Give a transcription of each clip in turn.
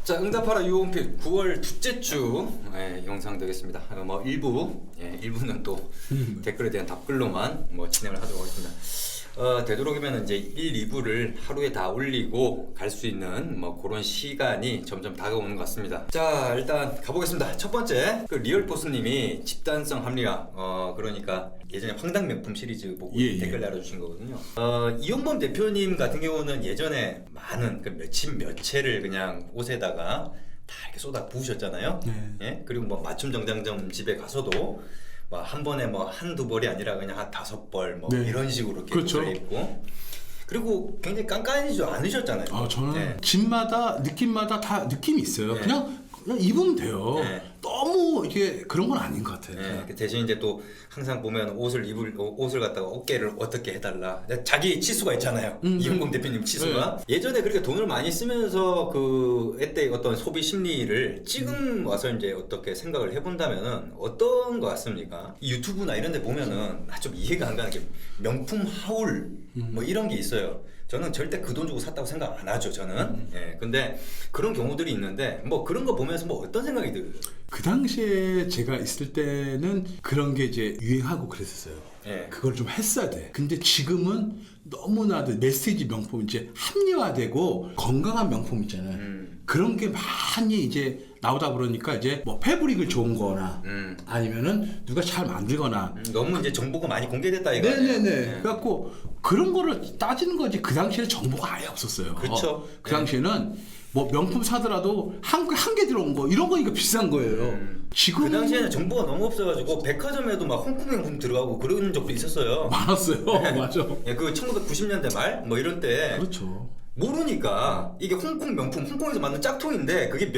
자, 응답하라 유홈피 9월 둘째 주 영상 되겠습니다. 뭐 일부는 또 댓글에 대한 답글로만 뭐 진행을 하도록 하겠습니다. 되도록이면 이제 1, 2부를 하루에 다 올리고 갈 수 있는 뭐 그런 시간이 점점 다가오는 것 같습니다. 자, 일단 가보겠습니다. 첫 번째, 그 리얼보스님이 집단성 합리화, 그러니까 예전에 황당 명품 시리즈 보고 댓글 달아주신 거거든요. 이용범 대표님 같은 경우는 예전에 많은 그 몇 채를 그냥 옷에다가 다 이렇게 쏟아 부으셨잖아요. 예? 그리고 뭐 맞춤 정장점 집에 가서도 뭐 한 번에 뭐 한두 벌이 아니라 그냥 한 5벌 뭐 이런 식으로 이렇게 그렇죠. 입고, 그리고 굉장히 깐깐해지지 않으셨잖아요. 저는 집마다 느낌마다 다 느낌이 있어요. 그냥 입으면 돼요. 너무 이게 그런 건 아닌 것 같아요. 대신 이제 또 항상 보면 옷을 갖다가 어깨를 어떻게 해달라, 자기 치수가 있잖아요. 이용범 대표님 치수가 예전에 그렇게 돈을 많이 쓰면서 그 그때 어떤 소비 심리를 지금 와서 이제 어떻게 생각을 해본다면은 어떤 것 같습니까? 이 유튜브나 이런 데 보면은 좀 이해가 안 가는 게 명품 하울 뭐 이런 게 있어요. 저는 절대 그 돈 주고 샀다고 생각 안 하죠, 저는. 근데 그런 경우들이 있는데 뭐 그런 거 보면서 뭐 어떤 생각이 들어요? 그 당시에 제가 있을 때는 그런 게 이제 유행하고 그랬었어요. 그걸 좀 했어야 돼. 근데 지금은 너무나도 메시지 명품 이제 합리화되고 건강한 명품 있잖아요. 그런 게 많이 이제 나오다 보니까 이제 뭐 패브릭을 좋은 거나 아니면은 누가 잘 만들거나 너무 이제 정보가 많이 공개됐다 이거. 그래갖고 그런 거를 따지는 거지. 그 당시에는 정보가 아예 없었어요. 그렇죠. 그 당시에는 뭐 명품 사더라도 한 개 들어온 거 이런 거니까 비싼 거예요. 지금 그 당시에는 정보가 너무 없어가지고 백화점에도 막 홍콩 명품 들어가고 그런 적도 있었어요. 많았어요. 맞아. 그 1990년대 말 뭐 이런 때. 그렇죠. 모르니까 이게 홍콩 명품, 홍콩에서 만든 짝퉁인데 그게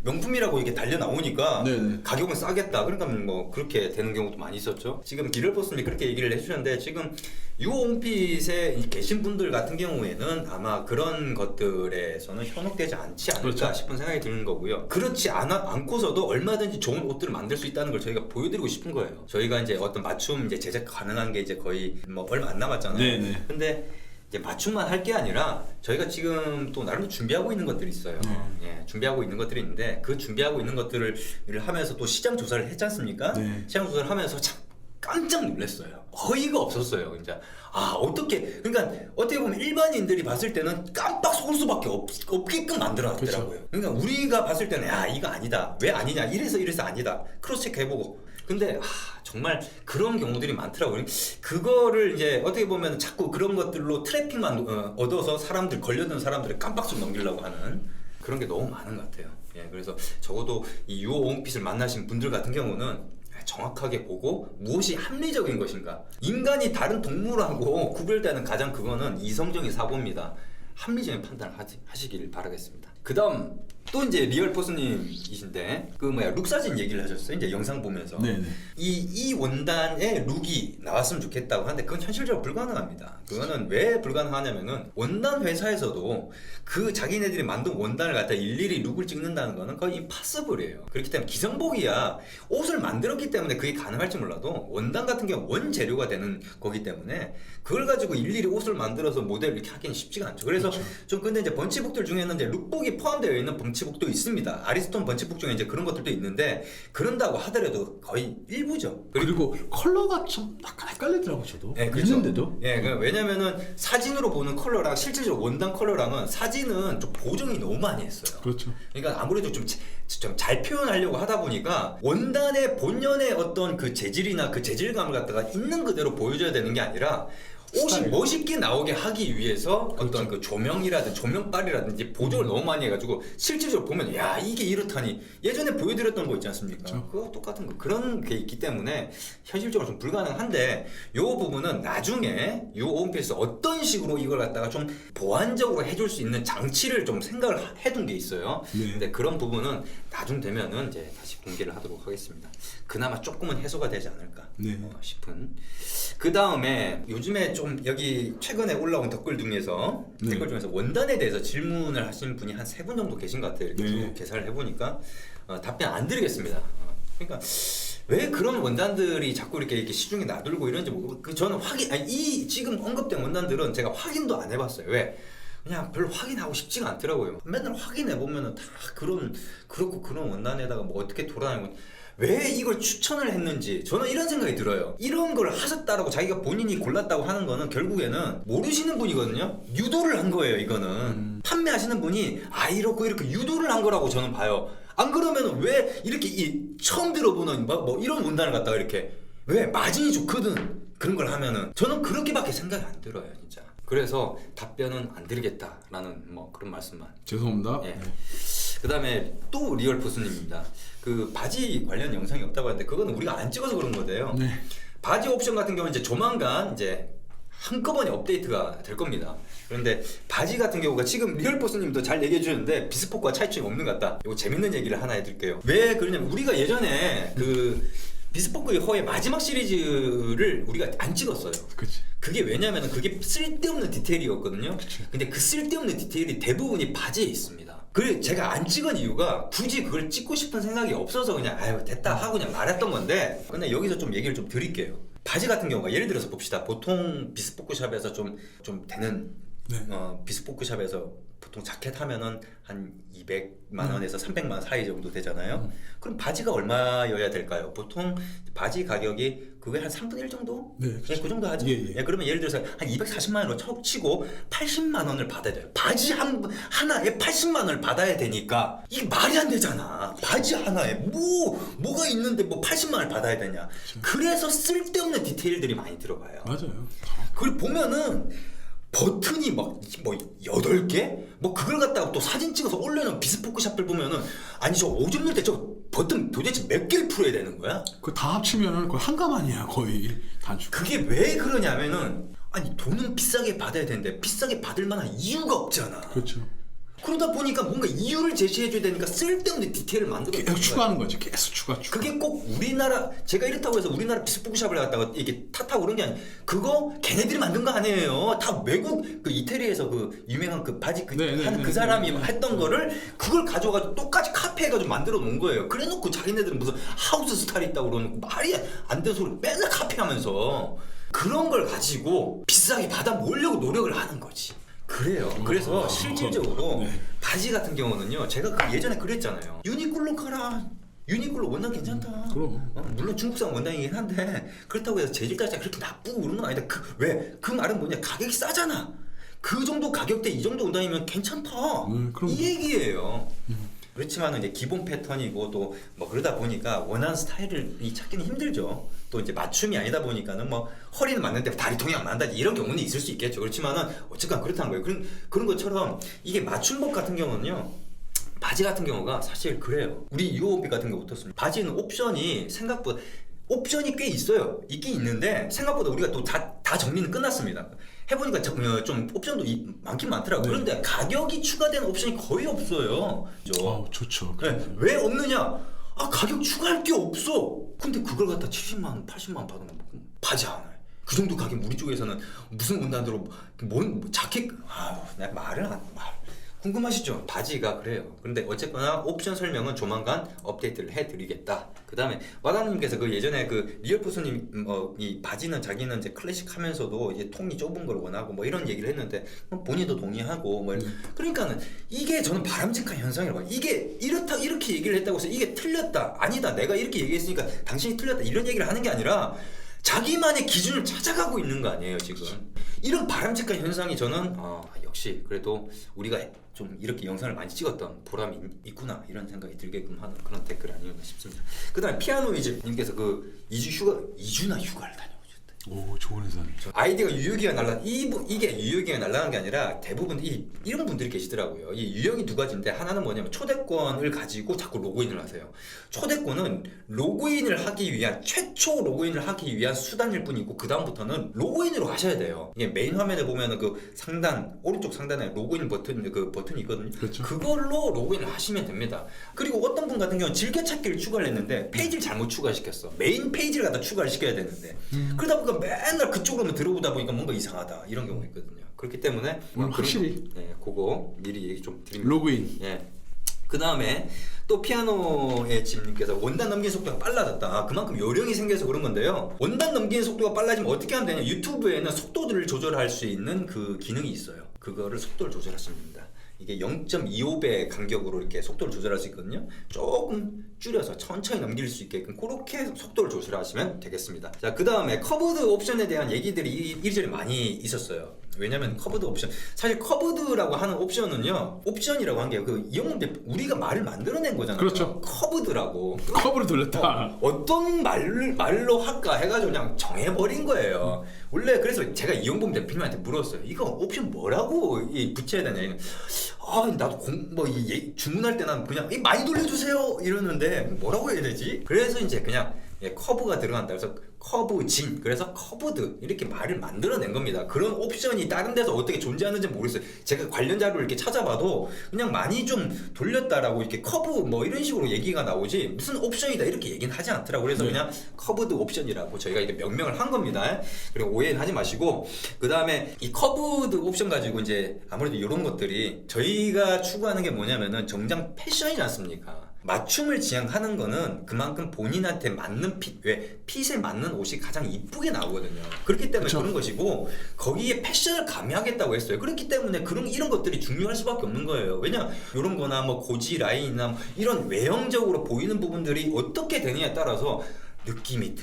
명품이라고 이게 달려 나오니까 가격은 싸겠다. 그러니까 뭐 그렇게 되는 경우도 많이 있었죠. 지금 기럴버스님이 그렇게 얘기를 해주셨는데, 지금 유홈핏에 계신 분들 같은 경우에는 아마 그런 것들에서는 현혹되지 않지 않을까 싶은 생각이 드는 거고요. 그렇지 않고서도 얼마든지 좋은 옷들을 만들 수 있다는 걸 저희가 보여드리고 싶은 거예요. 저희가 이제 어떤 맞춤 이제 제작 가능한 게 이제 거의 뭐 얼마 안 남았잖아요. 근데 이제 맞춤만 할 게 아니라 저희가 지금 또 나름 준비하고 있는 것들이 있어요. 준비하고 있는 것들이 있는데 그 준비하고 있는 것들을 하면서 또 시장 조사를 했지 않습니까? 시장 조사를 하면서 참 깜짝 놀랐어요. 어이가 없었어요. 진짜 어떻게, 그러니까 어떻게 보면 일반인들이 봤을 때는 깜빡 속을 수밖에 없게끔 만들어놨더라고요. 그러니까 우리가 봤을 때는 이거 아니다, 왜 아니냐, 이래서 아니다, 크로스 체크 해보고. 근데 정말 그런 경우들이 많더라고요. 그거를 이제 어떻게 보면 자꾸 그런 것들로 트래픽만 얻어서 걸려든 사람들을 깜빡 넘기려고 하는 그런 게 너무 많은 것 같아요. 그래서 적어도 이 유홈핏을 만나신 분들 같은 경우는 정확하게 보고 무엇이 합리적인 것인가. 인간이 다른 동물하고 구별되는 가장 그거는 이성적인 사고입니다. 합리적인 판단을 하시길 바라겠습니다. 그 다음 또 이제 리얼포스님이신데 룩 사진 얘기를 하셨어요. 이제 영상 보면서 이 원단의 룩이 나왔으면 좋겠다고 하는데 그건 현실적으로 불가능합니다. 그거는 왜 불가능하냐면은 원단 회사에서도 그 자기네들이 만든 원단을 갖다 일일이 룩을 찍는다는 거는 거의 임파서블이에요. 그렇기 때문에 기성복이야 옷을 만들었기 때문에 그게 가능할지 몰라도 원단 같은 경우 원재료가 되는 거기 때문에 그걸 가지고 일일이 옷을 만들어서 모델을 이렇게 하기는 쉽지가 않죠. 그래서 좀 근데 이제 번치복들 중에는 이제 룩복이 포함되어 있는 번치복도 있습니다. 아리스톤 번치복 중에 이제 그런 것들도 있는데 그런다고 하더라도 거의 일부죠. 그리고 컬러가 좀 약간 헷갈리더라고 저도. 그렇죠. 있는데도. 왜냐면은 사진으로 보는 컬러랑 실질적으로 원단 컬러랑은 사진은 좀 보정이 너무 많이 했어요. 그렇죠. 그러니까 아무래도 좀 잘 표현하려고 하다 보니까 원단의 본연의 어떤 그 재질이나 그 재질감을 갖다가 있는 그대로 보여줘야 되는 게 아니라 옷이 멋있게 나오게 하기 위해서 어떤 그 조명이라든지 조명빨이라든지 보정을 너무 많이 해가지고 실질적으로 보면 이게 이렇다니, 예전에 보여드렸던 거 있지 않습니까? 그거 똑같은 거 그런 게 있기 때문에 현실적으로 좀 불가능한데, 요 부분은 나중에 요 홈페이지에서 어떤 식으로 이걸 갖다가 좀 보완적으로 해줄 수 있는 장치를 좀 생각을 해둔 게 있어요. 근데 그런 부분은 나중 되면은 이제 다시 공개를 하도록 하겠습니다. 그나마 조금은 해소가 되지 않을까 싶은. 그 다음에 요즘에 좀 여기 최근에 올라온 댓글 중에서 원단에 대해서 질문을 하신 분이 한 3분 정도 계신 것 같아요. 이렇게 쭉 계산을 해보니까 답변 안 드리겠습니다. 그러니까 왜 그런 원단들이 자꾸 이렇게 시중에 나돌고 이런지 저는 이 지금 언급된 원단들은 제가 확인도 안 해봤어요. 왜? 그냥 별로 확인하고 싶지가 않더라고요. 맨날 확인해 보면은 다 그렇고 그런 원단에다가 뭐 어떻게 돌아다니고 왜 이걸 추천을 했는지 저는 이런 생각이 들어요. 이런 걸 하셨다라고 자기가 본인이 골랐다고 하는 거는 결국에는 모르시는 분이거든요. 유도를 한 거예요. 이거는 판매하시는 분이 이렇고 이렇게 유도를 한 거라고 저는 봐요. 안 그러면 왜 이렇게 처음 들어보는 뭐 이런 원단을 갖다가 이렇게 왜 마진이 좋거든 그런 걸 하면은 저는 그렇게밖에 생각이 안 들어요 진짜. 그래서 답변은 안 드리겠다라는 뭐 그런 말씀만. 죄송합니다. 예. 그다음에 또 리얼포스님입니다. 그 바지 관련 영상이 없다고 하는데 그거는 우리가 안 찍어서 그런 거대요. 네. 바지 옵션 같은 경우는 이제 조만간 이제 한꺼번에 업데이트가 될 겁니다. 그런데 바지 같은 경우가 지금 리얼포스님도 잘 얘기해 주셨는데 비스포크와 차이점이 없는 것 같다. 이거 재밌는 얘기를 하나 해드릴게요. 왜 그러냐면 우리가 예전에 그 비스포크의 허의 마지막 시리즈를 우리가 안 찍었어요. 그치. 그게 왜냐면 그게 쓸데없는 디테일이었거든요. 그치. 근데 그 쓸데없는 디테일이 대부분이 바지에 있습니다. 그래 제가 안 찍은 이유가 굳이 그걸 찍고 싶은 생각이 없어서 그냥 아유 됐다 하고 그냥 말했던 건데 근데 여기서 좀 얘기를 좀 드릴게요. 바지 같은 경우가 예를 들어서 봅시다. 보통 비스포크 샵에서 좀 되는 네. 비스포크 샵에서 보통 자켓 하면은 한 200만 원에서 300만 원 사이 정도 되잖아요. 그럼 바지가 얼마여야 될까요? 보통 바지 가격이 그게 한 3분의 1 정도? 네, 네, 그렇죠. 그 정도 하죠. 예. 그러면 예를 들어서 한 240만 원으로 치고 80만 원을 받아야 돼요. 바지 하나에 80만 원을 받아야 되니까 이게 말이 안 되잖아. 바지 하나에 뭐가 있는데 뭐 80만 원을 받아야 되냐. 그렇죠. 그래서 쓸데없는 디테일들이 많이 들어가요. 맞아요. 그걸 보면은 버튼이 막 뭐 8개? 뭐 그걸 갖다가 또 사진 찍어서 올려놓은 비스포크 샵을 보면은 아니 저 오줌 넣을 때 저 버튼 도대체 몇 개를 풀어야 되는 거야? 그 다 합치면은 거의 한가만이야 거의 단축. 그게 왜 그러냐면은 아니 돈은 비싸게 받아야 되는데 비싸게 받을 만한 이유가 없잖아. 그렇죠. 그러다 보니까 뭔가 이유를 제시해줘야 되니까 쓸데없는 디테일을 만들어. 계속 추가하는 거지. 계속 추가. 그게 꼭 우리나라 제가 이렇다고 해서 우리나라 비스포크샵을 갖다가 이렇게 탓하고 그런 게 아니에요. 그거 걔네들이 만든 거 아니에요. 다 외국 그 이태리에서 그 유명한 그 바지 하는 그 사람이 했던 거를 그걸 가져가지고 똑같이 카피해가지고 만들어 놓은 거예요. 그래놓고 자기네들은 무슨 하우스 스타일 있다고 그러는 말이 안 되는 소리 맨날 카피하면서 그런 걸 가지고 비싸게 받아 모으려고 노력을 하는 거지. 그래요. 그래서 실질적으로 바지 같은 경우는요. 제가 그 예전에 그랬잖아요. 유니클로 가라. 유니클로 원단 괜찮다. 그럼. 물론 중국산 원단이긴 한데 그렇다고 해서 재질 자체가 그렇게 나쁘고 그런 건 아니다. 그 말은 뭐냐? 가격이 싸잖아. 그 정도 가격대 이 정도 원단이면 괜찮다. 이 얘기예요. 그렇지만 이제 기본 패턴이고 또 뭐 그러다 보니까 원하는 스타일을 찾기는 힘들죠. 또 이제 맞춤이 아니다 보니까는 뭐 허리는 맞는데 다리통이 안 맞는다 이런 경우는 있을 수 있겠죠. 그렇지만은 어쨌건 그렇다는 거예요. 그런 것처럼 이게 맞춤복 같은 경우는요. 바지 같은 경우가 사실 그래요. 우리 유오비 같은 경우 어떻습니까? 바지는 옵션이 생각보다 옵션이 꽤 있어요. 있긴 있는데 생각보다 우리가 또 다 정리는 끝났습니다. 해보니까 좀 옵션도 많긴 많더라고요. 네. 그런데 가격이 추가된 옵션이 거의 없어요. 그죠? 좋죠. 네. 왜 없느냐? 가격 추가할 게 없어. 근데 그걸 갖다 70만 원, 80만 원 받으면 바지 하나에. 그 정도 가격 우리 쪽에서는 무슨 원단으로 자켓 내가 말을 안 궁금하시죠? 바지가 그래요. 그런데 어쨌거나 옵션 설명은 조만간 업데이트를 해드리겠다. 그 다음에 와다님께서 그 예전에 그 리얼포스님 이 바지는 자기는 이제 클래식하면서도 이제 통이 좁은 걸 원하고 뭐 이런 얘기를 했는데 본인도 동의하고 뭐 그러니까는 이게 저는 바람직한 현상이라고 봐요. 이게 이렇게 얘기를 했다고 해서 이게 틀렸다 아니다 내가 이렇게 얘기했으니까 당신이 틀렸다 이런 얘기를 하는 게 아니라 자기만의 기준을 찾아가고 있는 거 아니에요 지금. 이런 바람직한 현상이 저는 역시 그래도 우리가 좀 이렇게 영상을 많이 찍었던 보람이 있구나 이런 생각이 들게끔 하는 그런 댓글 아니었나 싶습니다. 그 다음에 피아노이즈님께서 그 2주나 휴가를 다녀오셨대. 오 좋은 회사네. 아이디가 유효기간 날라 이게 유효기간 날라간 게 아니라 대부분 이런 분들이 계시더라고요. 이 유형이 두 가지인데 하나는 뭐냐면 초대권을 가지고 자꾸 로그인을 하세요. 초대권은 로그인을 하기 위한 최초 로그인을 하기 위한 수단일 뿐이고 그 다음부터는 로그인으로 하셔야 돼요. 이게 메인 화면에 보면은 그 상단 오른쪽 상단에 로그인 버튼이 있거든요. 그렇죠. 그걸로 로그인을 하시면 됩니다. 그리고 어떤 분 같은 경우는 즐겨찾기를 추가를 했는데 페이지를 잘못 추가시켰어. 메인 페이지를 갖다 추가를 시켜야 되는데 그러다 보니까 맨날 그쪽으로만 들어오다 보니까 뭔가 이상하다 이런 경우가 있거든요. 그렇기 때문에 확실히 그거 미리 얘기 좀 드립니다. 로그인. 그 다음에 또 피아노의 집님께서 원단 넘기는 속도가 빨라졌다. 그만큼 요령이 생겨서 그런 건데요. 원단 넘기는 속도가 빨라지면 어떻게 하면 되냐? 유튜브에는 속도들을 조절할 수 있는 그 기능이 있어요. 그거를 속도를 조절하시면 됩니다. 이게 0.25배 간격으로 이렇게 속도를 조절할 수 있거든요. 조금 줄여서 천천히 넘길 수 있게끔 그렇게 속도를 조절하시면 되겠습니다. 자, 그 다음에 커브드 옵션에 대한 얘기들이 이리저리 많이 있었어요. 왜냐면 커브드 옵션, 사실 커브드라고 하는 옵션은요, 옵션이라고 한 게 그 이용대 우리가 말을 만들어낸 거잖아요. 그렇죠. 커브드라고. 커브로 돌렸다. 어떤 말로 할까 해가지고 그냥 정해버린 거예요. 원래 그래서 제가 이용범 대표님한테 물었어요. 이거 옵션 뭐라고 붙여야 되냐. 아, 나도 주문할 때 난 그냥 많이 돌려주세요 이러는데 뭐라고 해야 되지? 그래서 이제 그냥 커브가 들어간다. 그래서 커브진, 그래서 커브드 이렇게 말을 만들어낸 겁니다. 그런 옵션이 다른 데서 어떻게 존재하는지 모르겠어요. 제가 관련 자료를 이렇게 찾아봐도 그냥 많이 좀 돌렸다라고 이렇게 커브 뭐 이런 식으로 얘기가 나오지 무슨 옵션이다 이렇게 얘기는 하지 않더라고요. 그래서 그냥 커브드 옵션이라고 저희가 이게 명명을 한 겁니다. 그리고 오해는 하지 마시고, 그 다음에 이 커브드 옵션 가지고 이제 아무래도 이런 것들이 저희가 추구하는 게 뭐냐면은 정장 패션이지 않습니까? 맞춤을 지향하는 거는 그만큼 본인한테 맞는 핏에 맞는 옷이 가장 이쁘게 나오거든요. 그렇기 때문에 그쵸. 그런 것이고, 거기에 패션을 가미하겠다고 했어요. 그렇기 때문에 이런 것들이 중요할 수밖에 없는 거예요. 왜냐, 이런 거나 뭐 고지 라인이나 뭐 이런 외형적으로 보이는 부분들이 어떻게 되느냐에 따라서 느낌이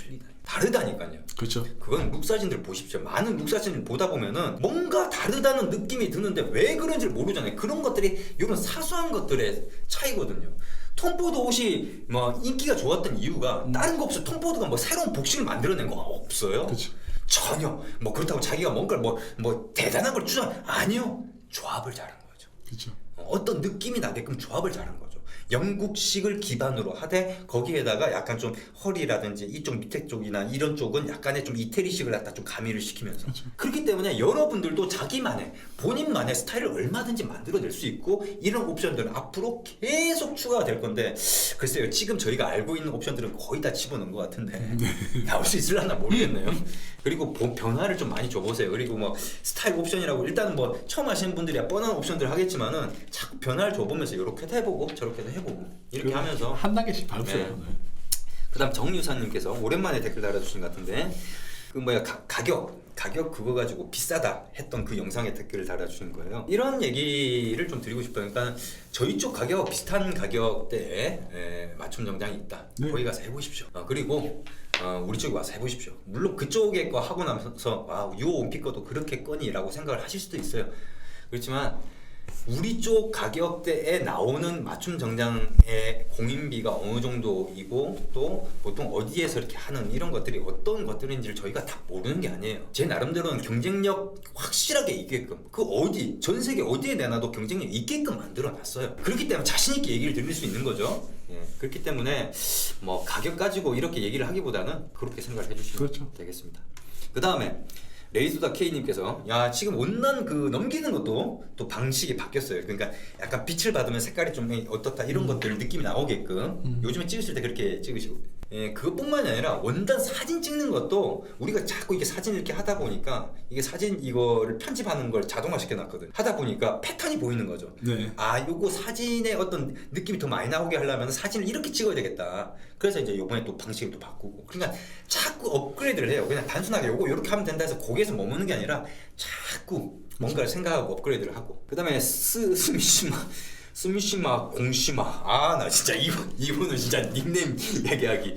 다르다니까요. 그렇죠. 그건 룩 사진들 보십시오. 많은 룩 사진을 보다 보면은 뭔가 다르다는 느낌이 드는데 왜 그런지 모르잖아요. 그런 것들이 이런 사소한 것들의 차이거든요. 톰포드 옷이 뭐 인기가 좋았던 이유가 다른 거 없어요. 톰포드가 뭐 새로운 복식을 만들어낸 거 없어요. 그쵸. 전혀. 뭐 그렇다고 자기가 뭔가 뭐 대단한 걸 아니요. 조합을 잘한 거죠. 그렇죠. 어떤 느낌이 나게끔 조합을 잘한 거죠. 영국식을 기반으로 하되 거기에다가 약간 좀 허리라든지 이쪽 밑에 쪽이나 이런 쪽은 약간의 좀 이태리식을 갖다 좀 가미를 시키면서 그렇죠. 그렇기 때문에 여러분들도 자기만의 본인만의 스타일을 얼마든지 만들어낼 수 있고, 이런 옵션들은 앞으로 계속 추가가 될 건데, 글쎄요, 지금 저희가 알고 있는 옵션들은 거의 다 집어넣은 것 같은데 나올 수 있을려나 모르겠네요. 그리고 변화를 좀 많이 줘보세요. 그리고 뭐 스타일 옵션이라고 일단은 뭐 처음 하시는 분들이야 뻔한 옵션들 하겠지만은 자꾸 변화를 줘보면서 이렇게도 해보고 저렇게도 해보고 이렇게 하면서 한 단계씩 밟으세요. 네. 그다음 정유사님께서 오랜만에 댓글 달아주신 것 같은데, 그 가격 그거 가지고 비싸다 했던 그 영상에 댓글을 달아주신 거예요. 이런 얘기를 좀 드리고 싶어요. 그러니까 저희 쪽 가격 비슷한 가격대에 맞춤 정장이 있다. 네. 거기 가서 해보십시오. 그리고 우리 쪽에 와서 해보십시오. 물론 그쪽에 거 하고 나서 유오온피 거도 그렇게 거니라고 생각을 하실 수도 있어요. 그렇지만 우리 쪽 가격대에 나오는 맞춤 정장의 공인비가 어느 정도이고, 또 보통 어디에서 이렇게 하는 이런 것들이 어떤 것들인지를 저희가 다 모르는 게 아니에요. 제 나름대로는 경쟁력 확실하게 있게끔, 전 세계 어디에 내놔도 경쟁력 있게끔 만들어 놨어요. 그렇기 때문에 자신 있게 얘기를 드릴 수 있는 거죠. 그렇기 때문에 뭐 가격 가지고 이렇게 얘기를 하기보다는 그렇게 생각을 해주시면 그렇죠. 되겠습니다. 그 다음에 레이소다 K님께서 요즘 온난 넘기는 것도 또 방식이 바뀌었어요. 그러니까 약간 빛을 받으면 색깔이 좀 어떻다 이런 것들 느낌이 나오게끔 요즘에 찍으실 때 그렇게 찍으시고, 그것뿐만이 아니라 원단 사진 찍는 것도 우리가 자꾸 이게 사진 이렇게 하다 보니까 이게 사진 이거를 편집하는 걸 자동화 시켜놨거든. 하다 보니까 패턴이 보이는 거죠. 네. 요거 사진의 어떤 느낌이 더 많이 나오게 하려면 사진을 이렇게 찍어야 되겠다. 그래서 이제 요번에 또 방식을 또 바꾸고, 그러니까 자꾸 업그레이드를 해요. 그냥 단순하게 요거 이렇게 하면 된다 해서 거기에서 머무는 게 아니라 자꾸 뭔가를 생각하고 업그레이드를 하고. 그 다음에 스미시마 공시마, 나 진짜 이분은 진짜 닉네임 얘기하기.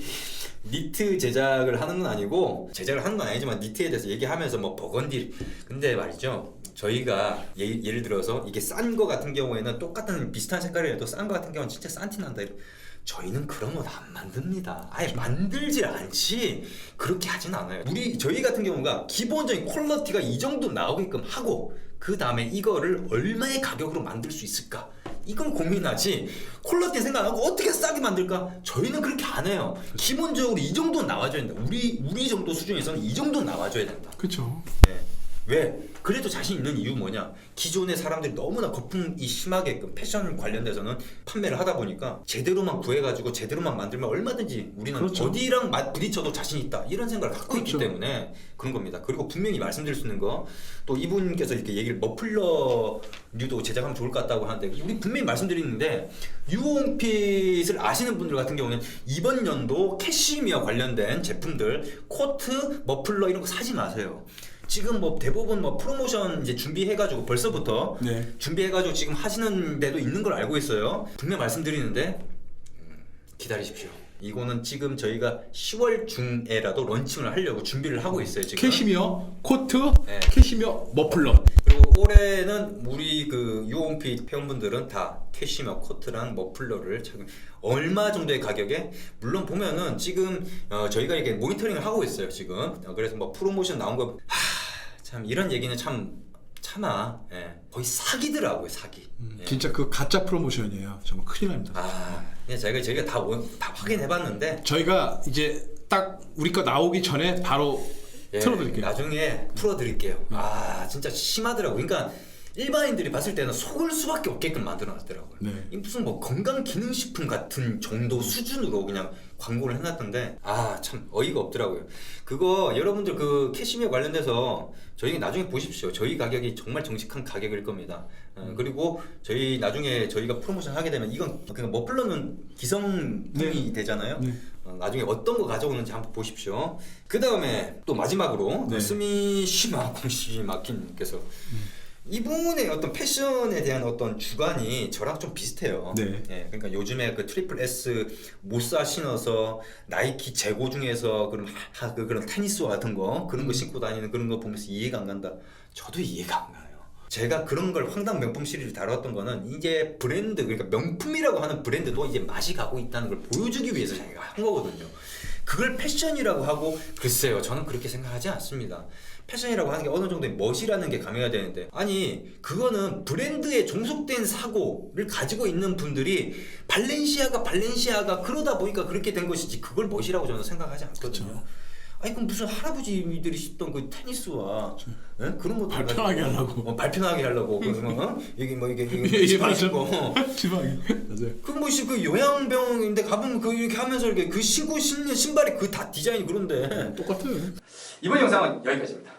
니트 제작을 하는 건 아니고, 제작을 하는 건 아니지만 니트에 대해서 얘기하면서 뭐 버건디, 근데 말이죠, 저희가 예를 들어서 이게 싼 거 같은 경우에는 똑같은 비슷한 색깔이라도 싼 거 같은 경우는 진짜 싼티 난다. 저희는 그런 건 안 만듭니다. 아예 만들질 않지 그렇게 하진 않아요. 저희 같은 경우가 기본적인 퀄리티가 이 정도 나오게끔 하고, 그 다음에 이거를 얼마의 가격으로 만들 수 있을까, 이걸 고민하지 퀄리티 생각하고 어떻게 싸게 만들까, 저희는 그렇게 안 해요. 기본적으로 이 정도는 나와줘야 된다. 우리 정도 수준에서는 이 정도는 나와줘야 된다. 그렇죠. 네. 왜? 그래도 자신 있는 이유 뭐냐? 기존의 사람들이 너무나 거품이 심하게끔 패션 관련돼서는 판매를 하다 보니까 제대로만 구해가지고 제대로만 만들면 얼마든지 우리는 그렇죠. 어디랑 부딪혀도 자신 있다, 이런 생각을 갖고 그렇죠. 있기 때문에 그런 겁니다. 그리고 분명히 말씀드릴 수 있는 거, 또 이분께서 이렇게 얘기를 머플러류도 제작하면 좋을 것 같다고 하는데, 우리 분명히 말씀드리는데 유홈핏을 아시는 분들 같은 경우는 이번 연도 캐시미어 관련된 제품들, 코트, 머플러 이런 거 사지 마세요. 지금 뭐 대부분 뭐 프로모션 이제 준비해가지고 벌써부터 네. 준비해가지고 지금 하시는 데도 있는 걸 알고 있어요. 분명 말씀드리는데 기다리십시오. 이거는 지금 저희가 10월 중에라도 런칭을 하려고 준비를 하고 있어요. 지금 캐시미어 코트, 네. 캐시미어 머플러. 그리고 올해는 우리 그 유홈핏 회원분들은 다 캐시미어 코트랑 머플러를 착용. 얼마 정도의 가격에 물론 보면은 지금 저희가 이렇게 모니터링을 하고 있어요. 지금 그래서 뭐 프로모션 나온 거 참 이런 얘기는 참아 거의 사기더라고요. 사기. 진짜 그 가짜 프로모션이에요. 정말 큰일 납니다. 저희가 다 확인해봤는데 저희가 이제 딱 우리 거 나오기 전에 바로 틀어드릴게요. 나중에 풀어드릴게요. 진짜 심하더라고요. 그러니까 일반인들이 봤을 때는 속을 수밖에 없게끔 만들어놨더라고요. 네. 이 무슨 뭐 건강기능식품 같은 정도 수준으로 그냥 광고를 해놨던데 참 어이가 없더라고요. 그거 여러분들 그 캐시미어 관련돼서 저희 나중에 보십시오. 저희 가격이 정말 정직한 가격일 겁니다. 그리고 저희 나중에 저희가 프로모션 하게 되면 이건 그냥 머플러는 기성품이 되잖아요. 나중에 어떤 거 가져오는지 한번 보십시오. 그 다음에 또 마지막으로 스미시마 공시마키님께서 이분의 어떤 패션에 대한 어떤 주관이 저랑 좀 비슷해요. 그러니까 요즘에 그 트리플 S 모사 신어서 나이키 재고 중에서 그런 테니스화 같은 거 그런 거 신고 다니는 그런 거 보면서 이해가 안 간다. 저도 이해가 안 가요. 제가 그런 걸 황당 명품 시리즈 다뤘던 거는 이제 브랜드 그러니까 명품이라고 하는 브랜드도 이제 맛이 가고 있다는 걸 보여주기 위해서 제가 한 거거든요. 그걸 패션이라고 하고 글쎄요 저는 그렇게 생각하지 않습니다. 패션이라고 하는 게 어느 정도의 멋이라는 게 가미가 되는데 그거는 브랜드에 종속된 사고를 가지고 있는 분들이 발렌시아가 그러다 보니까 그렇게 된 것이지 그걸 멋이라고 저는 생각하지 않거든요. 그렇죠. 그럼 무슨 할아버지들이 신던 그 테니스와 그런 것들 발편하게 하려고 발편하게 하려고 이게 지방이 맞아요. 그 요양병인데 가보면 이렇게 하면서 이렇게 그 신고 신는 신발이 그 다 디자인이 그런데 똑같아요. 이번 영상은 여기까지입니다.